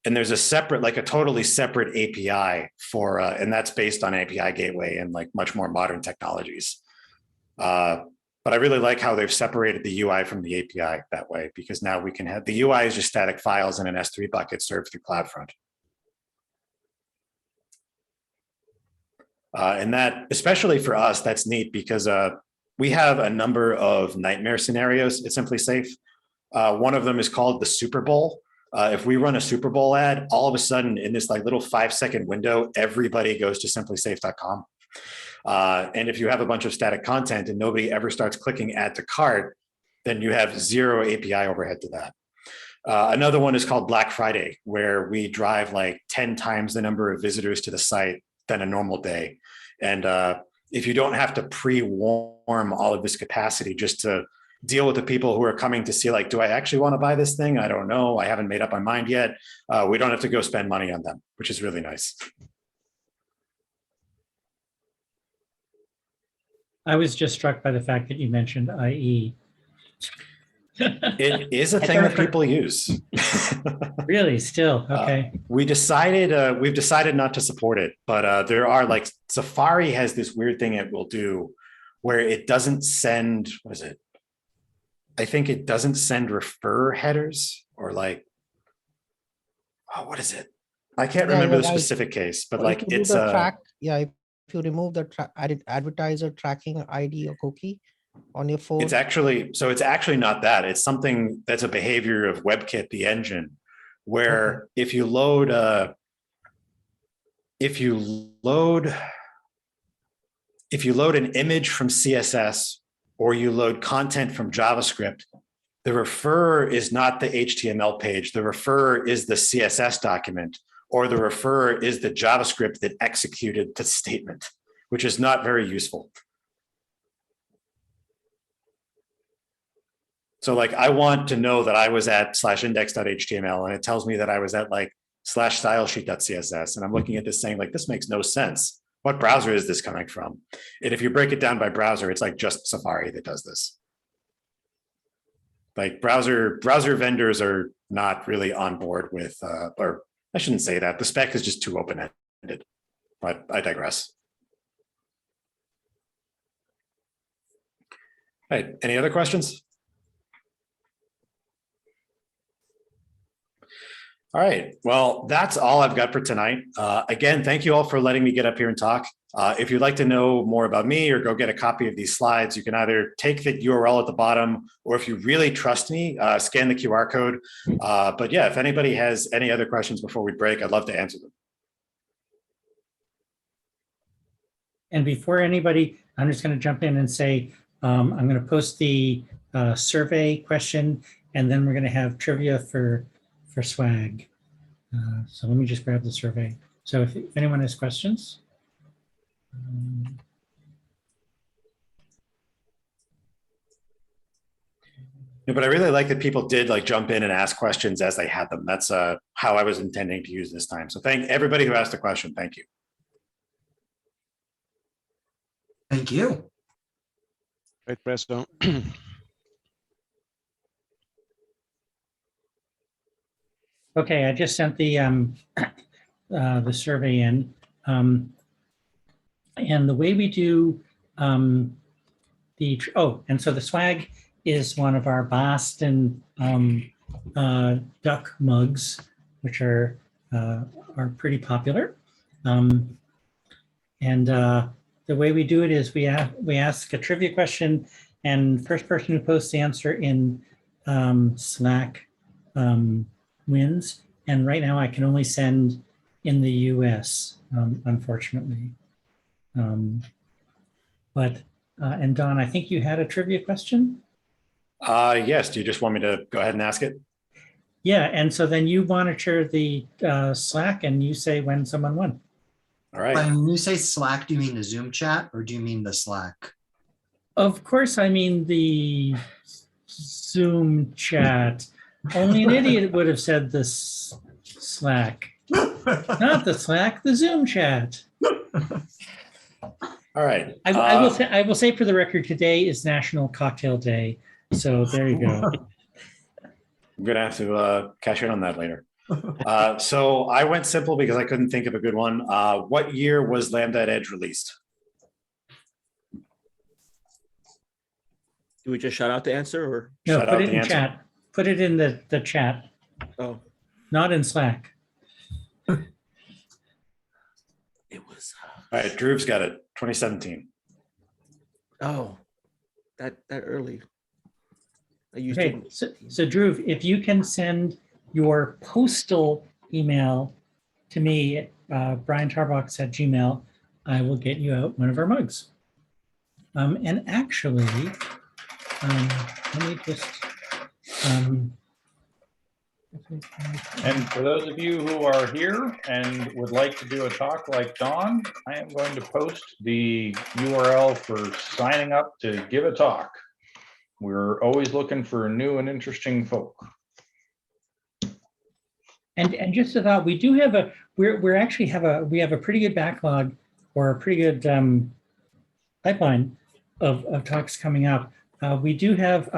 B: And there's a separate, like a totally separate API for, and that's based on API Gateway and like much more modern technologies. But I really like how they've separated the UI from the API that way, because now we can have, the UI is just static files in an S3 bucket served through CloudFront. And that, especially for us, that's neat because we have a number of nightmare scenarios at Simply Safe. One of them is called the Super Bowl. If we run a Super Bowl ad, all of a sudden in this like little 5-second window, everybody goes to simplysafe.com. And if you have a bunch of static content and nobody ever starts clicking add to cart, then you have zero API overhead to that. Another one is called Black Friday, where we drive like 10 times the number of visitors to the site than a normal day. And if you don't have to pre-warm all of this capacity just to deal with the people who are coming to see, like, do I actually want to buy this thing? I don't know. I haven't made up my mind yet. We don't have to go spend money on them, which is really nice.
A: I was just struck by the fact that you mentioned IE.
B: It is a
A: I
B: thing
A: thought
B: that
A: it was-
B: people use.
A: Really, still, okay.
B: We've decided not to support it, but there are like Safari has this weird thing it will do where it doesn't send, what is it? I think it doesn't send refer headers or like, oh, what is it? I can't
C: Yeah,
B: remember
C: you're
B: the
C: right.
B: specific case, but
C: Or
B: like
C: if you do
B: it's
C: the
B: a,
C: track, yeah, if you remove the advertiser tracking ID or cookie on your phone.
B: it's actually not that. It's something that's a behavior of WebKit, the engine, where if you load an image from CSS or you load content from JavaScript, the refer is not the HTML page. The refer is the CSS document, or the refer is the JavaScript that executed the statement, which is not very useful. So like I want to know that I was at /index.html and it tells me that I was at like /stylesheet.css. And I'm looking at this saying like, this makes no sense. What browser is this coming from? And if you break it down by browser, it's like just Safari that does this. Like browser vendors are not really on board with, or I shouldn't say that. The spec is just too open-ended, but I digress. All right, any other questions? All right, well, that's all I've got for tonight. Again, thank you all for letting me get up here and talk. If you'd like to know more about me or go get a copy of these slides, you can either take the URL at the bottom, or if you really trust me, scan the QR code. But yeah, if anybody has any other questions before we break, I'd love to answer them.
A: And before anybody, I'm just going to jump in and say, I'm going to post the survey question, and then we're going to have trivia for swag. So let me just grab the survey. So if anyone has questions.
B: Yeah, but I really like that people did like jump in and ask questions as they had them. That's how I was intending to use this time. So thank everybody who asked a question. Thank you.
E: Thank you.
D: Great, Presto.
A: Okay, I just sent the survey in, and the way we do and so the swag is one of our Boston duck mugs, which are pretty popular. And the way we do it is we ask a trivia question, and first person who posts the answer in Slack wins. And right now I can only send in the US, unfortunately. And Don, I think you had a trivia question?
B: Yes, do you just want me to go ahead and ask it?
A: Yeah, and so then you monitor the Slack and you say when someone won.
B: All right.
E: When you say Slack, do you mean the Zoom chat or do you mean the Slack?
A: Of course, I mean the Zoom chat. Only an idiot would have said this Slack. Not the Slack, the Zoom chat.
B: All right.
A: I will say for the record, today is National Cocktail Day. So there you go.
B: I'm gonna have to cash in on that later. So I went simple because I couldn't think of a good one. What year was LambdaAtEdge released?
F: Do we just shout out the answer or?
A: No,
B: Shout
A: put
B: out
A: it
B: the
A: in
B: answer.
A: chat. Put it in the chat,
F: Oh,
A: not in Slack.
F: it was.
B: All right, Drew's got it. 2017.
F: Oh, that early. I used
A: Okay,
F: it.
A: so Drew, if you can send your postal email to me, Brian Tarbox at Gmail, I will get you out one of our mugs. And actually, let me just.
G: And for those of you who are here and would like to do a talk like Don, I am going to post the URL for signing up to give a talk. We're always looking for new and interesting folk.
A: And just a thought, we do have we actually have a pretty good backlog or a pretty good pipeline of talks coming up. We do have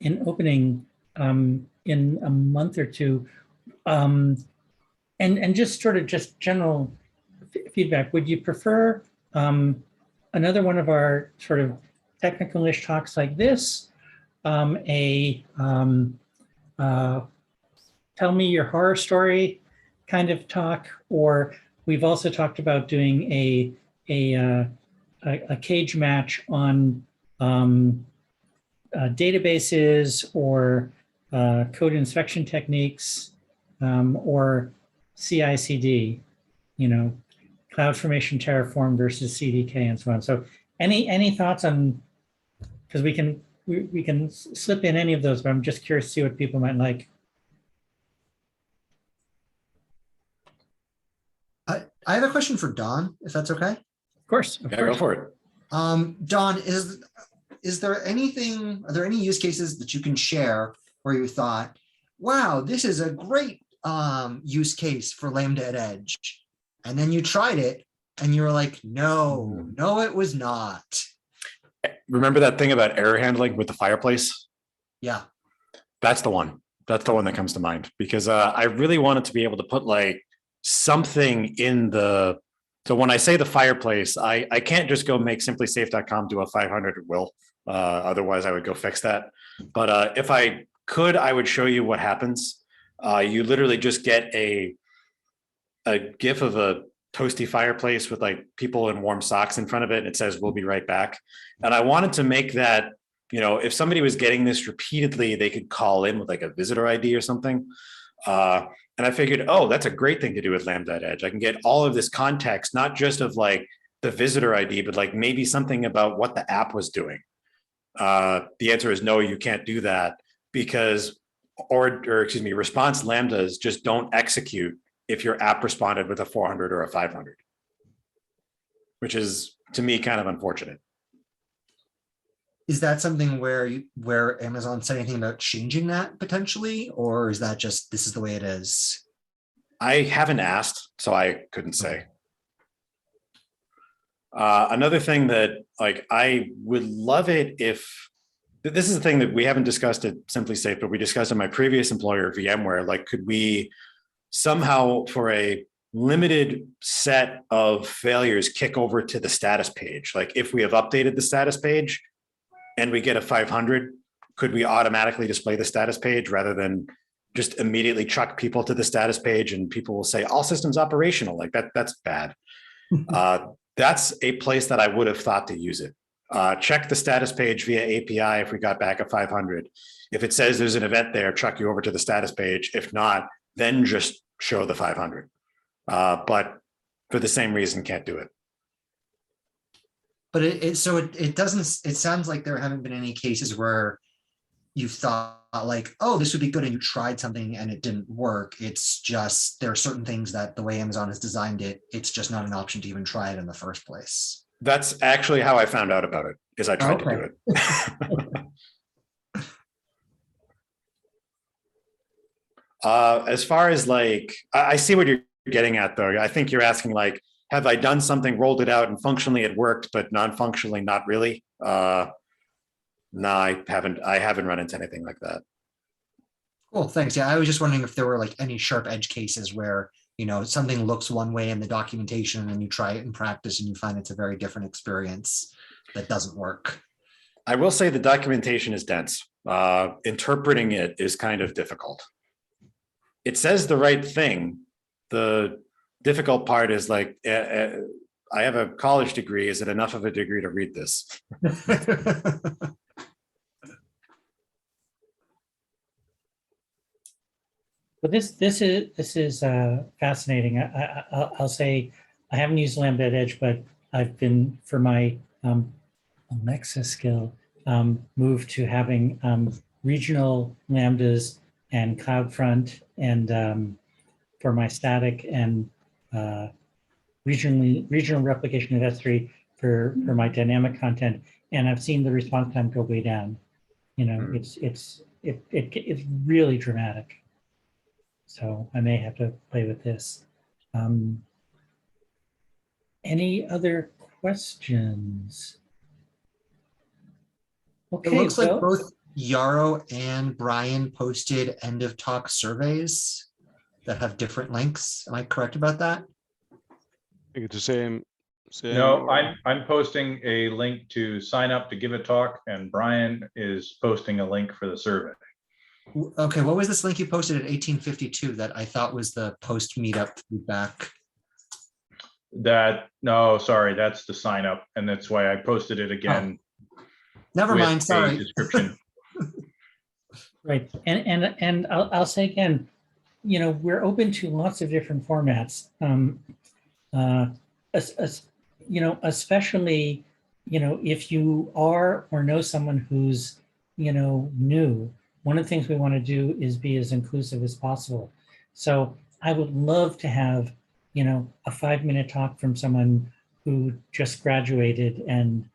A: an opening in a month or two. And just sort of just general feedback. Would you prefer another one of our sort of technical-ish talks like this, tell me your horror story kind of talk, or we've also talked about doing a cage match on databases or code inspection techniques, or CI/CD, CloudFormation, Terraform versus CDK, and so on. So any thoughts on, because we can slip in any of those, but I'm just curious to see what people might like.
E: I have a question for Don, if that's okay.
A: Of course.
B: Yeah, go for it.
E: Don, is there anything, are there any use cases that you can share where you thought, wow, this is a great use case for LambdaAtEdge, and then you tried it and you were like, no, it was not.
B: Remember that thing about error handling with the fireplace?
E: Yeah.
B: That's the one. That's the one that comes to mind, because I really wanted to be able to put like something in the, so when I say the fireplace, I can't just go make simplysafe.com do a 500 at will. Otherwise I would go fix that. But if I could, I would show you what happens. You literally just get a GIF of a toasty fireplace with like people in warm socks in front of it. And it says, we'll be right back. And I wanted to make that, if somebody was getting this repeatedly, they could call in with like a visitor ID or something. And I figured, oh, that's a great thing to do with LambdaAtEdge. I can get all of this context, not just of like the visitor ID, but like maybe something about what the app was doing. The answer is no, you can't do that, because, response lambdas just don't execute if your app responded with a 400 or a 500, which is, to me, kind of unfortunate.
E: Is that something where Amazon said anything about changing that potentially, or is that just, this is the way it is?
B: I haven't asked, so I couldn't say. Another thing that like I would love it if, this is the thing that we haven't discussed at Simply Safe, but we discussed at my previous employer, VMware, like could we somehow for a limited set of failures kick over to the status page? Like if we have updated the status page and we get a 500, could we automatically display the status page rather than just immediately chuck people to the status page and people will say all systems operational? Like that's bad. That's a place that I would have thought to use it. Check the status page via API if we got back a 500. If it says there's an event there, chuck you over to the status page. If not, then just show the 500. But for the same reason, can't do it.
E: But it doesn't, it sounds like there haven't been any cases where you thought like, oh, this would be good, and you tried something and it didn't work. It's just, there are certain things that the way Amazon has designed it, it's just not an option to even try it in the first place.
B: That's actually how I found out about it, is I tried to do it. As far as like, I see what you're getting at though. I think you're asking like, have I done something, rolled it out and functionally it worked, but non-functionally not really? No, I haven't run into anything like that.
E: Cool, thanks. Yeah, I was just wondering if there were like any sharp edge cases where, something looks one way in the documentation and you try it in practice and you find it's a very different experience that doesn't work.
B: I will say the documentation is dense. Interpreting it is kind of difficult. It says the right thing. The difficult part is like, I have a college degree. Is it enough of a degree to read this?
A: But this is fascinating. I'll say I haven't used LambdaAtEdge, but I've been, for my Alexa skill, moved to having regional lambdas and CloudFront, and for my static and regional replication of S3 for my dynamic content, and I've seen the response time go way down. It's really dramatic. So I may have to play with this. Any other questions? Okay,
E: It looks like Yarrow and Brian posted end of talk surveys that have different links. Am I correct about that?
D: I think it's the same.
G: No, I'm posting a link to sign up to give a talk, and Brian is posting a link for the survey.
E: Okay, what was this link you posted at 1852 that I thought was the post meetup feedback?
G: No, sorry, that's the sign up, and that's why I posted it again.
E: Never
G: with
E: mind,
G: a
E: sorry.
G: description.
A: Right. And I'll say again, you know, we're open to lots of different formats. You know, especially, you know, if you are or know someone who's, you know, new, one of the things we want to do is be as inclusive as possible. So I would love to have, you know, a 5-minute talk from someone who just graduated and,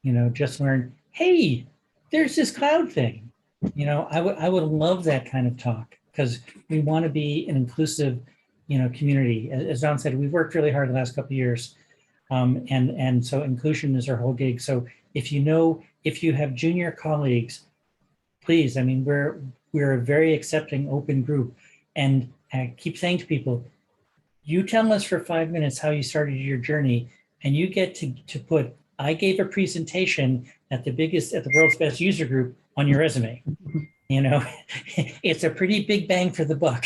A: you know, just learned, hey, there's this cloud thing. You know, I would love that kind of talk, because we want to be an inclusive, you know, community. As Don said, we've worked really hard the last couple of years. And so inclusion is our whole gig. So if you have junior colleagues, please, I mean, we're a very accepting, open group. And I keep saying to people, you tell us for 5 minutes how you started your journey, and you get to put, I gave a presentation at the world's best user group on your resume. You know, it's a pretty big bang for the buck.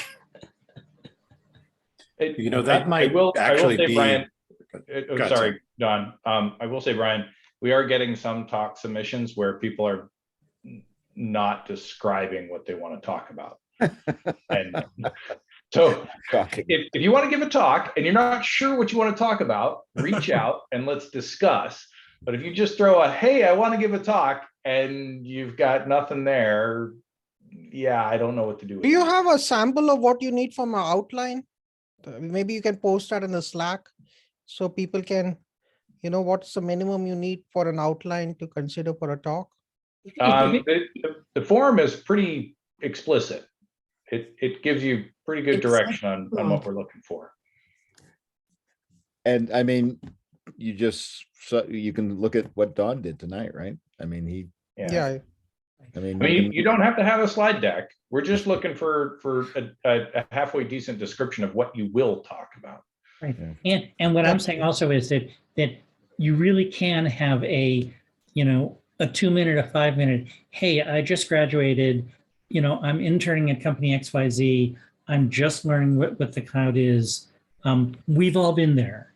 B: You know, that might
G: I will
B: actually
G: say,
B: be.
G: Brian,
B: Go ahead,
G: sorry, Don. I will say, Brian, we are getting some talk submissions where people are not describing what they want to talk about. And so if you want to give a talk and you're not sure what you want to talk about, reach out and let's discuss. But if you just throw a, hey, I want to give a talk, and you've got nothing there, yeah, I don't know what to do with
C: Do you
G: that.
C: have a sample of what you need from an outline? Maybe you can post that in the Slack so people can, you know, what's the minimum you need for an outline to consider for a talk?
G: The form is pretty explicit. It gives you pretty good direction on what we're looking for.
H: And I mean, you can look at what Don did tonight, right? I mean,
C: Yeah.
H: I mean,
G: You don't have to have a slide deck. We're just looking for a halfway decent description of what you will talk about.
A: Right. And what I'm saying also is that you really can have a 2-minute, a 5-minute, hey, I just graduated, you know, I'm interning at company XYZ. I'm just learning what the cloud is. We've all been there,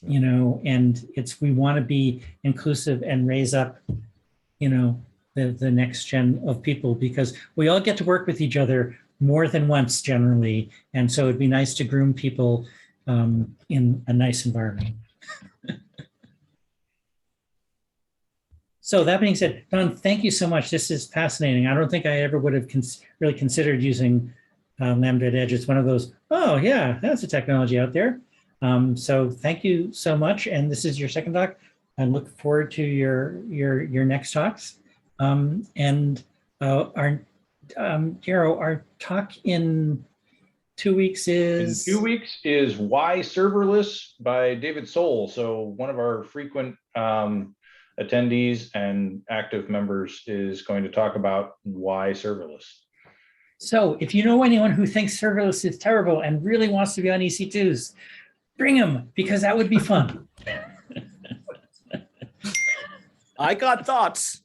A: you know, and we want to be inclusive and raise up, you know, the next gen of people, because we all get to work with each other more than once generally. And so it'd be nice to groom people in a nice environment. So that being said, Don, thank you so much. This is fascinating. I don't think I ever would have really considered using LambdaAtEdge. It's one of those, oh yeah, that's a technology out there. So thank you so much. And this is your second talk. I look forward to your next talks. Our talk in 2 weeks is?
G: In 2 weeks is Why Serverless by David Soul. So one of our frequent attendees and active members is going to talk about why serverless.
A: So if you know anyone who thinks serverless is terrible and really wants to be on EC2s, bring them, because that would be fun.
F: I got thoughts.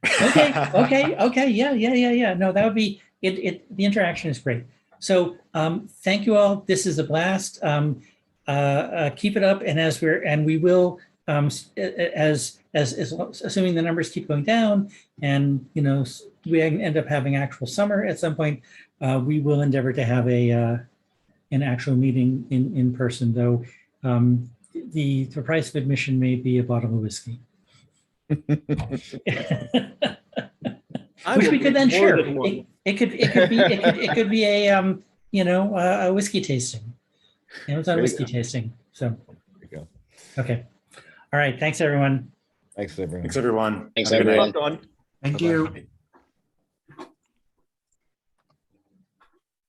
A: Okay. Yeah. No, that would be it. The interaction is great. So thank you all. This is a blast. Keep it up, and we will, as assuming the numbers keep going down, and you know we end up having actual summer at some point, we will endeavor to have an actual meeting in person. Though the price of admission may be a bottle of whiskey. Which we could then share. It could be a a whiskey tasting. Amazon whiskey tasting. So
H: there you go.
A: Okay. All right. Thanks everyone.
H: Thanks, everyone.
B: Thanks, everyone.
H: Thanks,
B: Have a good
H: everyone.
B: night.
G: Don.
E: Thank you.